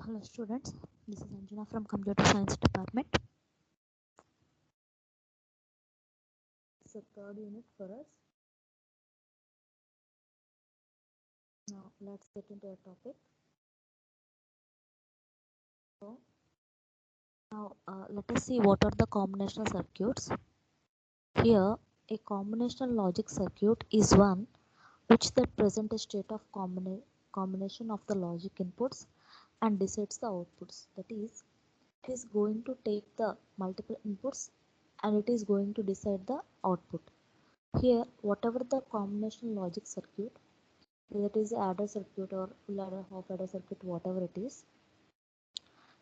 Hello students, this is Anjana from Computer Science Department. It's a third unit for us. Now let's get into our topic. So now let us see what are the combinational circuits. Here a combinational logic circuit is one which that present a state of combination of the logic inputs and decides the outputs. That is, it is going to take the multiple inputs and it is going to decide the output. Here, whatever the combinational logic circuit, whether it is adder circuit or full adder, half adder circuit, whatever it is,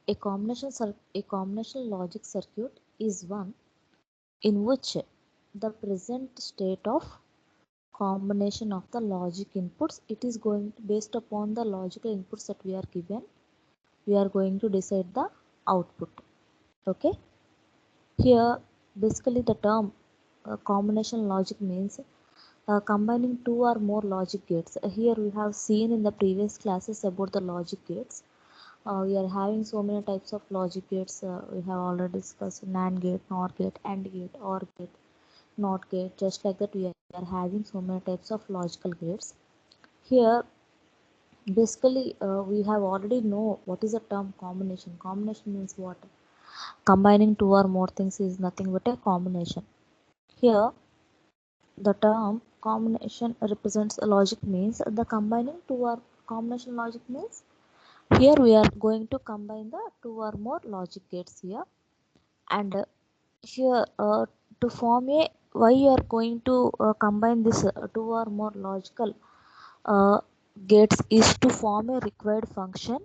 a combinational logic circuit is one in which the present state of combination of the logic inputs, it is going to, based upon the logical inputs that we are given, we are going to decide the output. Okay, here basically the term combination logic means combining two or more logic gates. Here we have seen in the previous classes about the logic gates. We are having so many types of logic gates. We have already discussed NAND gate, NOR gate, AND gate, OR gate, NOT gate. Just like that, we are having so many types of logical gates. Here, basically, we have already know what is the term combination. Combination means what? Combining two or more things is nothing but a combination. Here, the term combination represents a logic means the combining two or combination logic means here we are going to combine the two or more logic gates here, and here to form a why you are going to combine this two or more logical uh, gates is to form a required function.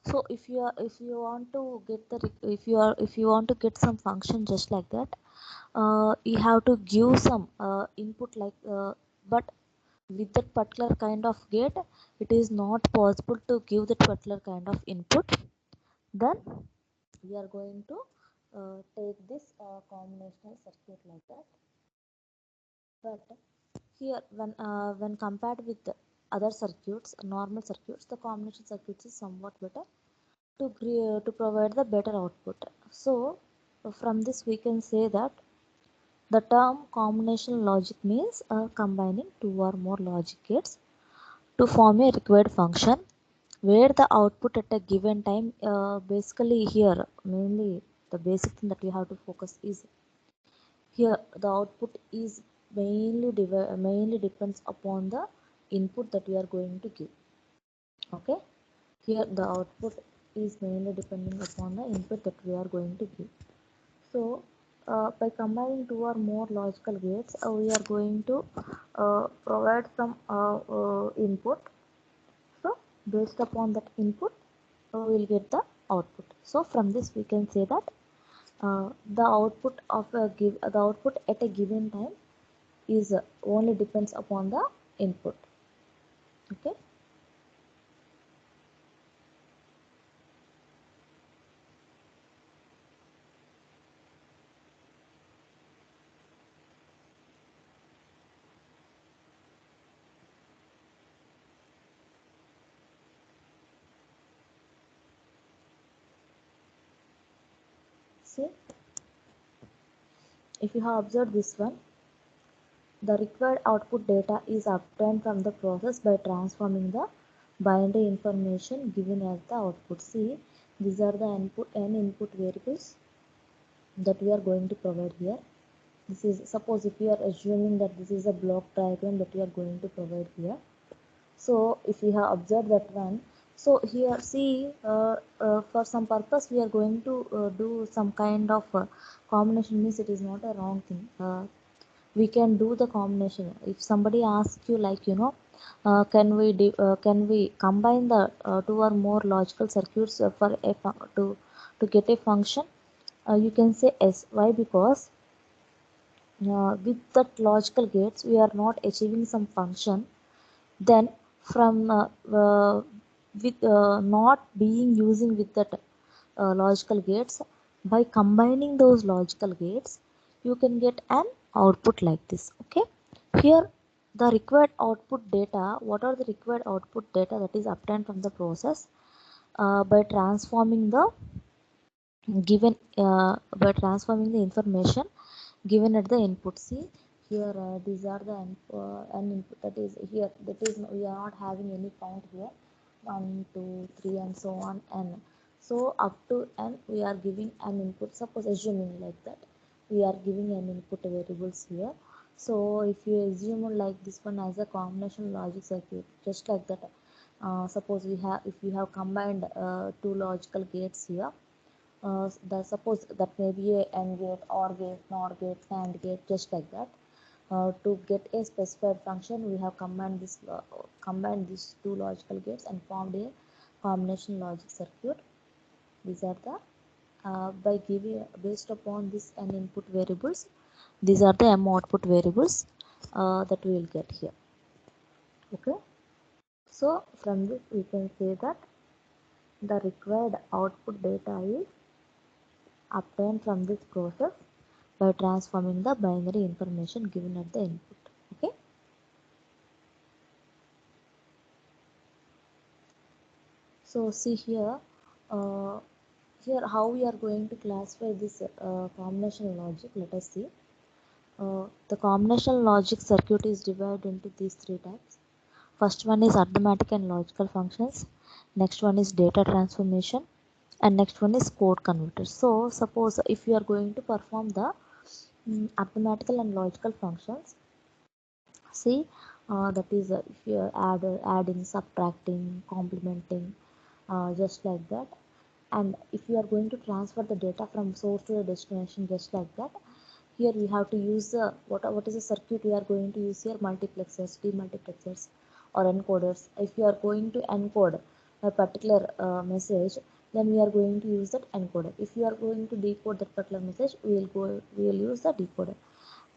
So if you want to get the if you want to get some function just like that, you have to give some input like but with that particular kind of gate it is not possible to give that particular kind of input. Then we are going to take this combinational circuit like that. But here when compared with the other circuits, normal circuits, the combination circuits is somewhat better to provide the better output. So from this we can say that the term combinational logic means combining two or more logic gates to form a required function where the output at a given time, basically here mainly the basic thing that we have to focus is here the output is mainly depends upon the input that we are going to give. Okay, here the output is mainly depending upon the input that we are going to give. So by combining two or more logical gates, we are going to provide some input. So based upon that input, we will get the output. So from this we can say that the output at a given time is only depends upon the input. Okay. See, if you have observed this one, the required output data is obtained from the process by transforming the binary information given as the output. See, these are the input variables that we are going to provide here. This is, suppose if you are assuming that this is a block diagram that we are going to provide here. So if you have observed that one, so here see for some purpose we are going to do some kind of combination, means it is not a wrong thing. We can do the combination. If somebody asks you like can we combine the two or more logical circuits for a to get a function, you can say yes. Why? Because with that logical gates we are not achieving some function. Then from with not being using with that logical gates, by combining those logical gates you can get an output like this. Okay, here the required output data, what are the required output data that is obtained from the process, by transforming the information given at the input. See here, these are the an input, that is here, that is we are not having any count here, 1 2 3 and so on n. So up to n we are giving an input, suppose assuming like that we are giving an input variables here. So if you assume like this one as a combination logic circuit, just like that, suppose we have, if we have combined two logical gates here, suppose that may be a AND gate, OR gate, NOR gate, AND gate, just like that. To get a specified function, we have combined these two logical gates and formed a combination logic circuit. These are the by giving based upon this n input variables, these are the m output variables that we will get here. Okay, so from this we can say that the required output data is obtained from this process by transforming the binary information given at the input. Okay, so see here, uh, here how we are going to classify this combinational logic. Let us see. The combinational logic circuit is divided into these three types. First one is arithmetic and logical functions, next one is data transformation, and next one is code converters. So suppose if you are going to perform the arithmetical and logical functions, see, that is if you are adding, subtracting, complementing, just like that. And if you are going to transfer the data from source to the destination, just like that, here we have to use the what is the circuit we are going to use here? Multiplexers, demultiplexers, or encoders. If you are going to encode a particular message, then we are going to use that encoder. If you are going to decode that particular message, we will use the decoder.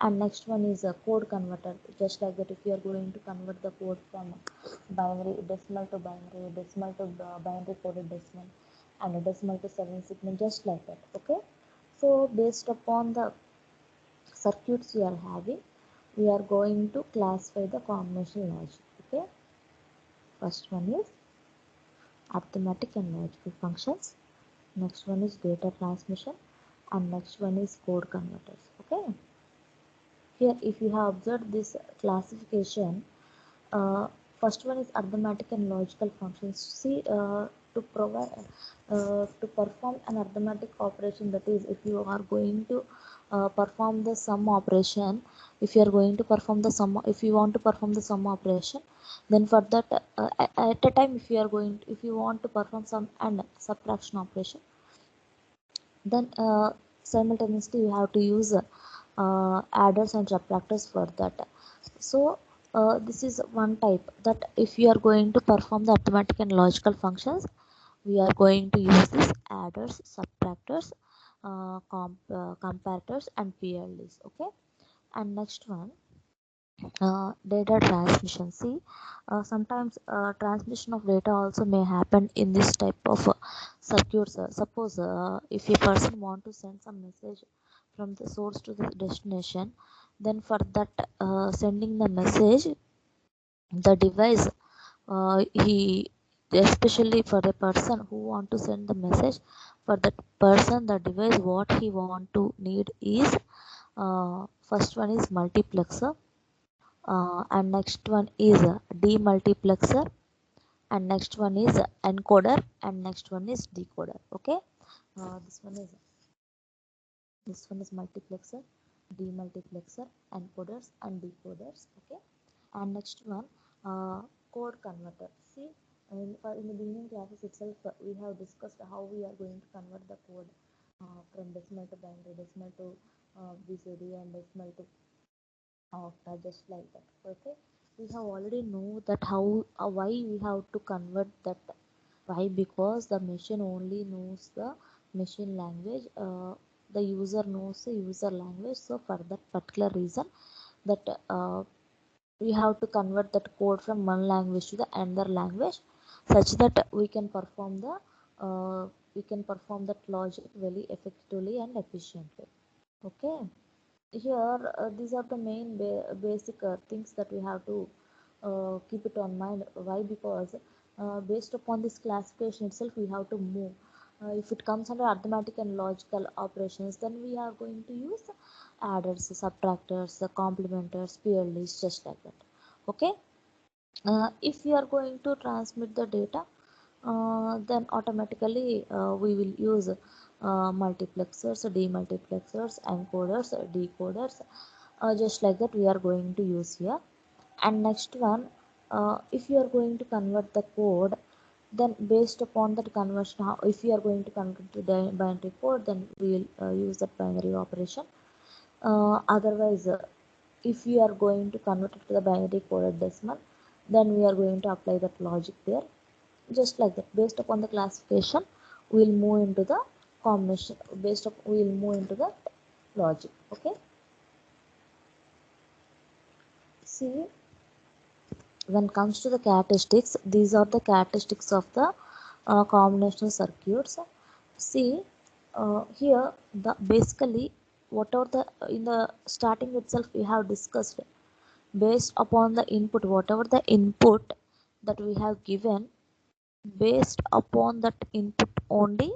And next one is a code converter, just like that. If you are going to convert the code from binary decimal to binary, decimal to binary coded decimal, and a decimal to 7 segment, just like that. Okay, so based upon the circuits we are having, we are going to classify the combination logic. Okay, first one is arithmetic and logical functions, next one is data transmission, and next one is code converters. Okay, here if you have observed this classification, uh, first one is arithmetic and logical functions. See, to provide to perform an arithmetic operation, that is if you are going to perform the sum operation, if you are going to perform the sum, if you want to perform the sum operation, then for that at a time, if you are going to, if you want to perform some and subtraction operation, then simultaneously you have to use adders and subtractors for that. So this is one type, that if you are going to perform the arithmetic and logical functions, we are going to use this adders, subtractors, comparators, and PLDs. Okay, and next one, data transmission. See, sometimes transmission of data also may happen in this type of circuits. Suppose if a person want to send some message from the source to the destination, then for that sending the message, the device, he especially for a person who want to send the message, for that person the device what he want to need is, first one is multiplexer, and next one is demultiplexer, and next one is encoder, and next one is decoder. Okay, this one is multiplexer, demultiplexer, encoders, and decoders. Okay, and next one, code converter. See, in the beginning classes itself, we have discussed how we are going to convert the code from decimal to binary, decimal to BCD, and decimal to octa, just like that. Okay, we have already know that how, why we have to convert that. Why? Because the machine only knows the machine language, the user knows the user language. So for that particular reason, that we have to convert that code from one language to the another language, such that we can perform that logic very effectively and efficiently. Okay, here these are the main basic things that we have to keep it on mind. Why? Because Based upon this classification itself, we have to move. If it comes under arithmetic and logical operations, then we are going to use adders, subtractors, the complementers, PLDs, just like that. Okay. If we are going to transmit the data, then automatically we will use multiplexers, demultiplexers, encoders, decoders, just like that we are going to use here. And next one, if you are going to convert the code, then based upon that conversion, if you are going to convert to the binary code, then we will use that binary operation. Otherwise, if you are going to convert it to the binary coded decimal, then we are going to apply that logic there, just like that. Based upon the classification, we will move into the combination. We will move into the logic. Okay. See, when it comes to the characteristics, these are the characteristics of the combinational circuits. See, here the basically whatever the in the starting itself we have discussed, based upon the input, whatever the input that we have given, based upon that input only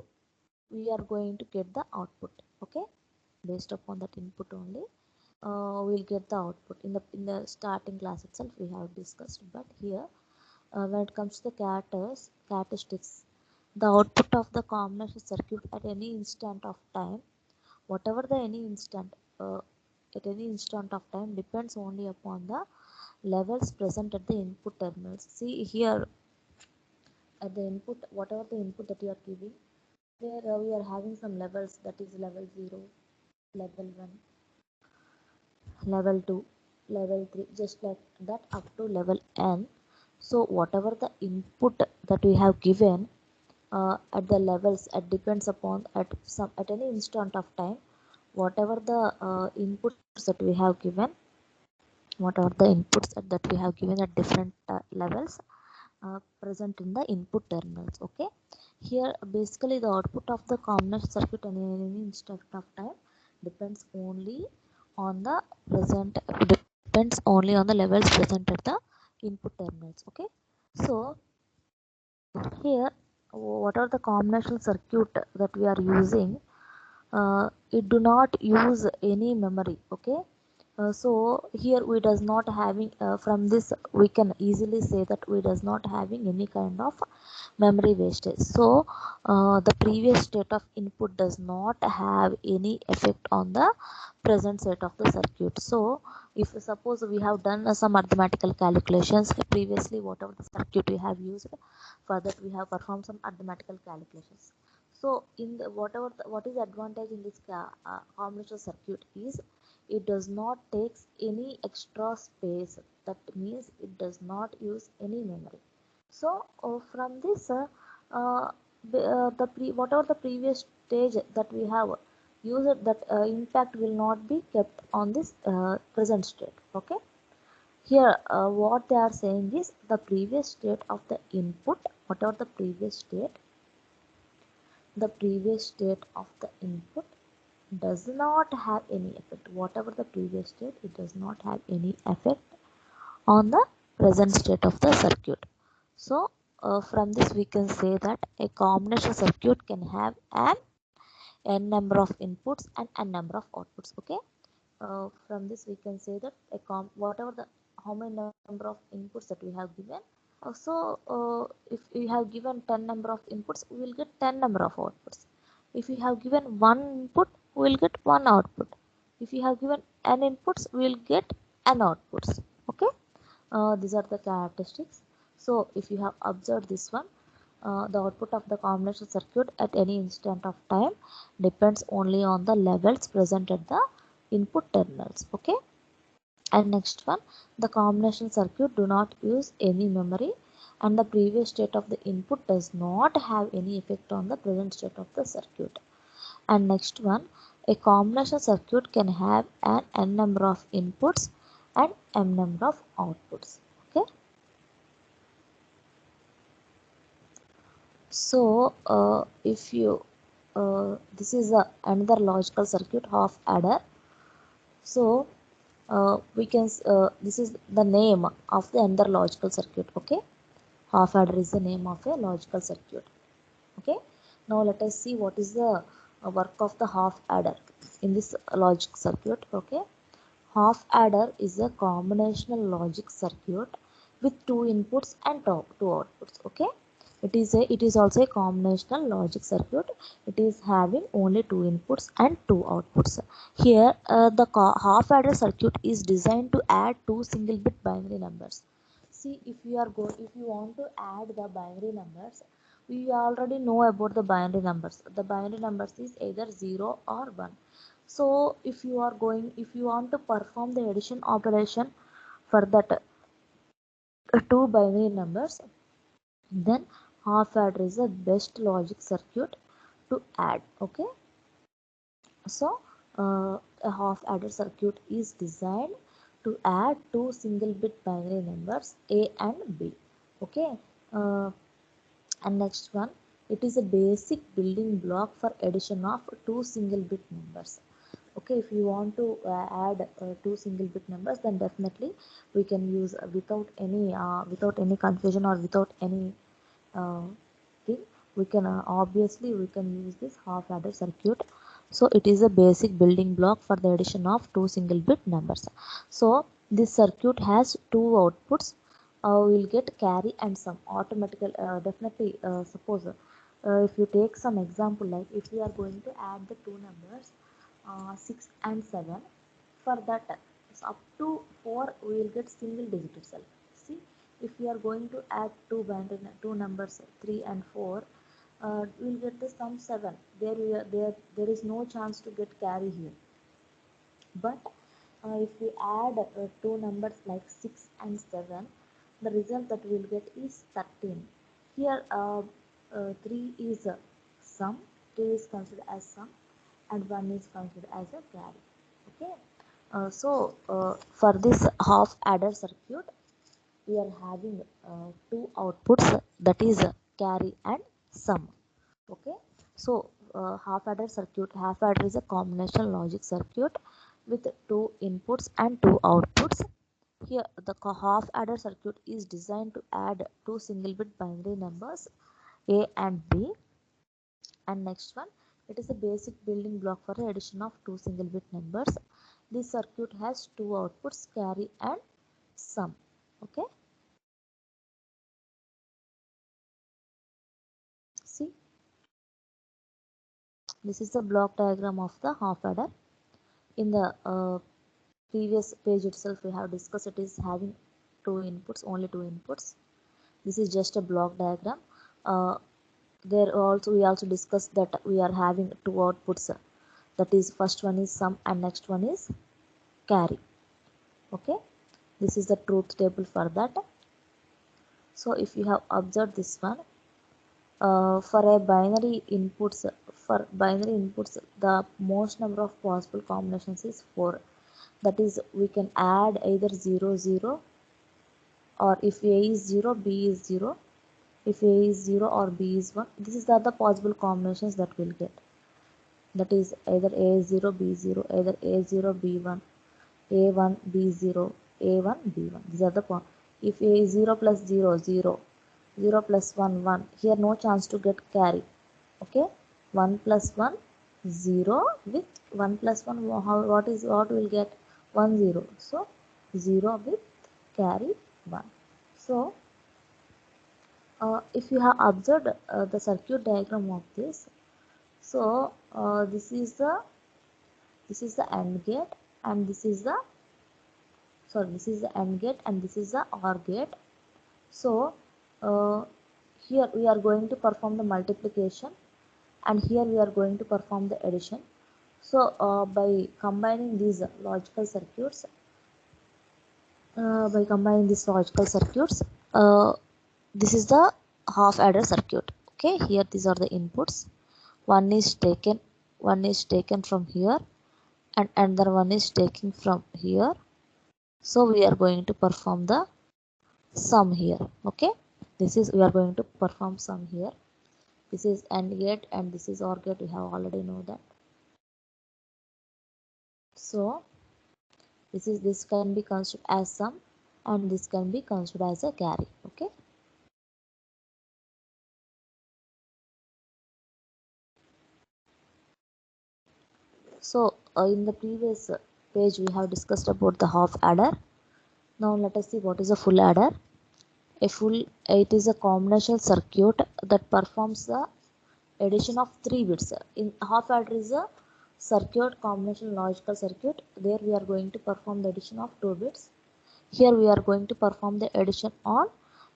we are going to get the output. Okay, based upon that input only we'll get the output. In the starting class itself we have discussed, but here when it comes to the characteristics, the output of the combination circuit at any instant of time, whatever the any instant, at any instant of time, depends only upon the levels present at the input terminals. See here, at the input, whatever the input that you are giving, there we are having some levels, that is level 0, level 1, level 2, level 3, just like that up to level n. So whatever the input that we have given at the levels, it depends upon at any instant of time, whatever the inputs that we have given, whatever the inputs that we have given at different levels present in the input terminals. Okay, here basically the output of the combination circuit in any instant of time depends only on the depends only on the levels present at the input terminals. Okay, so here whatever the combinational circuit that we are using, it do not use any memory. Okay, so here we does not having, from this we can easily say that we does not having any kind of memory wastage. So the previous state of input does not have any effect on the present state of the circuit. So if suppose we have done some mathematical calculations previously, whatever the circuit we have used, for that we have performed some mathematical calculations. So in the what is advantage in this combinational circuit is it does not takes any extra space. That means it does not use any memory. So from this whatever the previous stage that we have used, that impact will not be kept on this present state. Okay, here what they are saying is the previous state of the input, whatever the previous state of the input does not have any effect. Whatever the previous state, it does not have any effect on the present state of the circuit. So from this we can say that a combination circuit can have an n number of inputs and n number of outputs. Okay, from this we can say that whatever the how many number of inputs that we have given, if we have given 10 number of inputs, we will get 10 number of outputs. If we have given one input, we will get one output. If we have given n inputs, we will get n outputs. Okay, these are the characteristics. So if you have observed this one, the output of the combination circuit at any instant of time depends only on the levels present at the input terminals. Okay, and next one, the combination circuit do not use any memory, and the previous state of the input does not have any effect on the present state of the circuit. And next one, a combination circuit can have an n number of inputs and m number of outputs. Okay, so if you this is another logical circuit, half adder. So we can this is the name of the another logical circuit. Okay, half adder is the name of a logical circuit. Okay, now let us see what is the work of the half adder in this logic circuit. Okay, half adder is a combinational logic circuit with two inputs and two outputs. Okay, it is also a combinational logic circuit. It is having only two inputs and two outputs. Here the half adder circuit is designed to add two single bit binary numbers. See, if you want to add the binary numbers, we already know about the binary numbers. The binary numbers is either 0 or 1. So if you want to perform the addition operation for that two binary numbers, then half adder is the best logic circuit to add. Okay, so a half adder circuit is designed to add two single bit binary numbers a and b. Okay, uh, and next one, it is a basic building block for addition of two single bit numbers. Okay, if you want to add two single bit numbers, then definitely we can use without any confusion or without any uh, thing, we can obviously we can use this half adder circuit. So it is a basic building block for the addition of two single bit numbers. So this circuit has two outputs. We will get carry and sum automatically. Definitely, suppose if you take some example, like if we are going to add the two numbers 6 and 7, for that up to 4 we will get single digit itself. See, if we are going to add two numbers 3 and 4, we will get the sum 7. There is no chance to get carry here. But if we add two numbers like 6 and 7, the result that we will get is 13. Here 3 is a sum, 3 is considered as sum, and 1 is considered as a carry. Okay, for this half adder circuit, we are having two outputs, that is carry and sum. Okay, so half adder is a combinational logic circuit with two inputs and two outputs. Here the half adder circuit is designed to add two single bit binary numbers a and b. And next one, it is a basic building block for the addition of two single bit numbers. This circuit has two outputs, carry and sum. Okay, see, this is the block diagram of the half adder. In the previous page itself we have discussed it is having two inputs, only two inputs. This is just a block diagram. There also we also discussed that we are having two outputs, that is first one is sum and next one is carry. Okay, this is the truth table for that. So if you have observed this one, for binary inputs the most number of possible combinations is 4. That is, we can add either 0 0, or if a is 0 b is 0, if a is 0 or b is 1. This is the other possible combinations that we'll get, that is either a is 0 b is 0, either a is 0 b1, a1 b0, a1 b1. These are the point. If a is 0 plus 0 0, 0 plus 1 1, here no chance to get carry. Okay, 1 plus 1 0, with 1 plus 1 what will get 1 0. So 0 with carry 1. So if you have observed the circuit diagram of this, so this is the AND gate, and this is the this is the AND gate and this is the OR gate. So here we are going to perform the multiplication, and here we are going to perform the addition. So by combining these logical circuits, uh, this is the half adder circuit. Okay, here these are the inputs. One is taken from here, and another one is taken from here. So we are going to perform the sum here. Okay, this is we are going to perform sum here. This is AND gate and this is OR gate, we have already know that. So this can be considered as sum, and this can be considered as a carry. Okay, So in the previous page we have discussed about the half adder. Now let us see what is a full adder. It is a combinational circuit that performs the addition of 3 bits. In half adder is a circuit, combinational logical circuit. There we are going to perform the addition of 2 bits. Here we are going to perform the addition on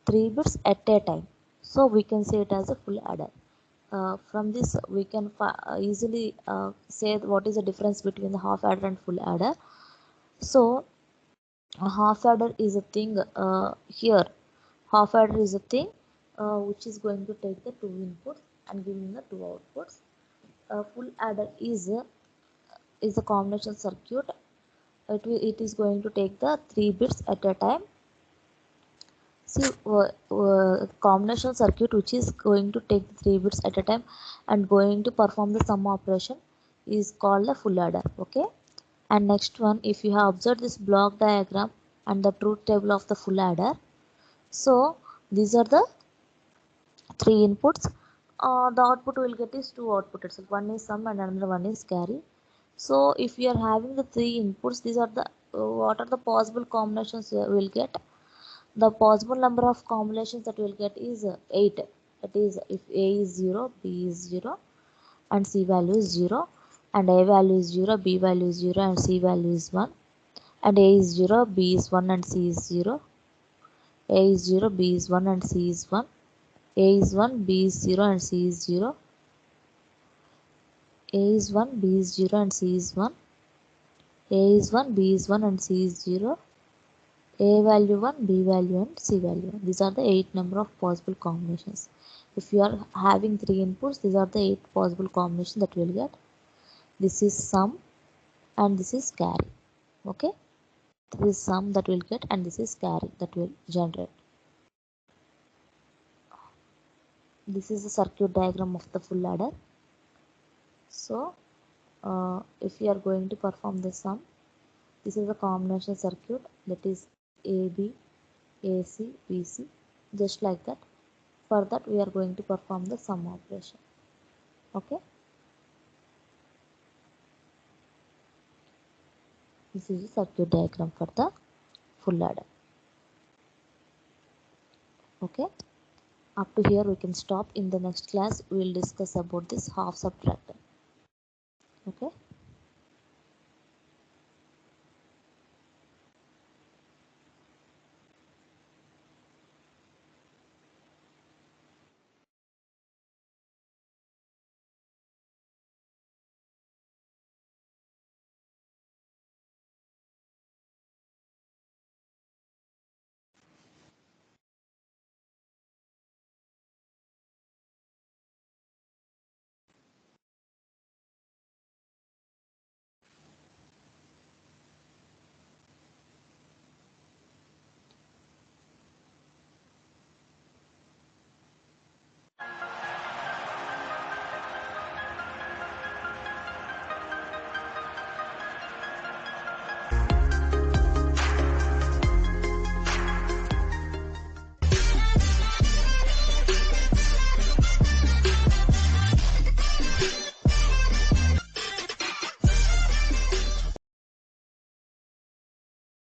3 bits at a time. So we can say it as a full adder. From this we can easily say what is the difference between the half adder and full adder. So a half adder is a thing here. Half adder is a thing which is going to take the 2 inputs and giving the 2 outputs. Full adder is a combination circuit. It is going to take the 3 bits at a time. See, combinational circuit which is going to take the 3 bits at a time and going to perform the sum operation is called a full adder. Okay. And next one, if you have observed this block diagram and the truth table of the full adder, so these are the 3 inputs. The output we'll get is 2 outputs. One is sum and another one is carry. So if you are having the 3 inputs, these are the what are the possible combinations we'll get. The possible number of combinations that we'll get is 8. That is, if A is 0, B is 0 and C value is 0, and A value is 0, B value is 0 and C value is 1, and A is 0, B is 1 and C is 0, A is 0, B is 1 and C is 1, A is 1, B is 0 and C is 0, A is 1, B is 0 and C is 1, A is 1, B is 1 and C is 0, A value 1, B value and C value 1. These are the 8 number of possible combinations. If you are having 3 inputs, these are the 8 possible combinations that we will get. This is sum and this is carry. Okay. This is sum that we will get and this is carry that will generate. This is the circuit diagram of the full adder. So if you are going to perform the sum, this is a combination circuit, that is AB, AC, BC, just like that. For that we are going to perform the sum operation. Okay. This is the circuit diagram for the full adder. Okay. Up to here we can stop. In the next class we will discuss about this half subtractor. Okay.